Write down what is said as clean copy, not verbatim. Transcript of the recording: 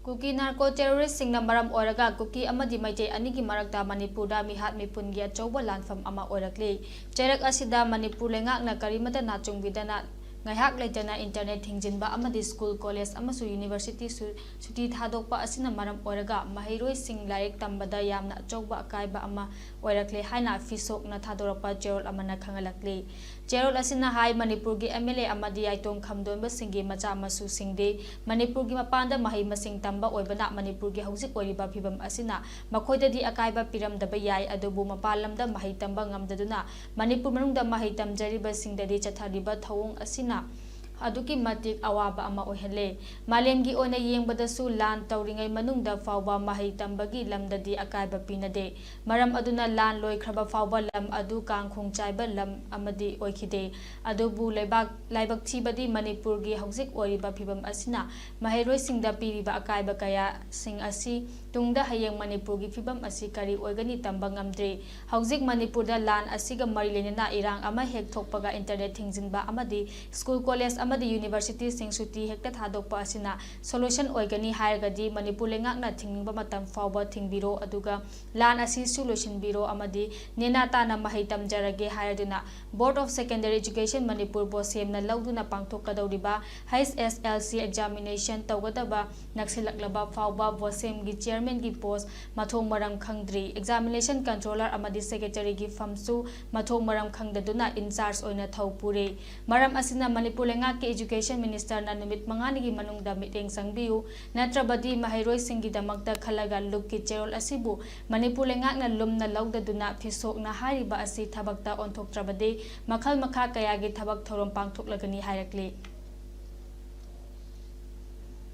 Kuki narco terrorist sing maram oraga kuki amadi maite anigi marakta Manipurda mihat mipungi achauba lanfam ama orakle cherak asida Manipur leingakna karimata nachungbidana ngaihak leitana internet thingjinba amadi school college amasu university suti thadokpa asina maram oraga maheiloisang laik tambada yamna achauba akaiba ama orakle haina fisokna thadorapa cherol amana khangalakle cherol asina hai Manipur gi MLA amadi aitong khamdonba singi macha masu singde Manipur gi mapanda mahei masing tamba oibana Manipur gi hauzik oiriba phibam asina makhoidadi akaiba piramdaba yai adubu mapalamda mahei tamba ngamdaduna Manipur manungda mahei tamjariba singdadi chathariba thawung asina aduki matik awaba ama oihanle malemgi ona yengbadasu lan tauringai manungda fawba mahei tambagi lamdadi akaiba pinade maram aduna lan loikraba fawba lam adu kangkhung chaiba lam amadi oikhide adubu laibak thibadi Manipur gi hauzik oriba phibam asina maheiloisingda piriba akaiba kaya sing asi tungda hayeng Manipur gi phibam asi kari oigani tamba ngamdre hauzik Manipurda lan asiga marilenena irang ama hek thokpaga internet thingjinba amadi school college amadi university sing suti hekta thadokpa asina solution oigani hairgadi Manipur leingakna thingningba matam fawba thingbiro aduga lan asi solution biro amadi nenata na mahei tamjarage hairaduna Board of Secondary Education Manipur bosemna lauduna pangthokadoriba HSLC examination tawgadaba naksilaklaba fawba bosem gi chairman gi post mathong maram khangdri examination controller amadi secretary gi famsu mathong maram khangdaduna in charge oina thawpure maram asina Manipur leingak ke education minister na numit mangani gi manungda miteng sangbiu natrabadi maheiloising gi damakta khalaga lukki cherol asibu Manipur leingak na lumna laudaduna fisok na hariba asi thabakta onthoktrabade makhal makha kaya gi thabak thorom pangthoklagani hairakle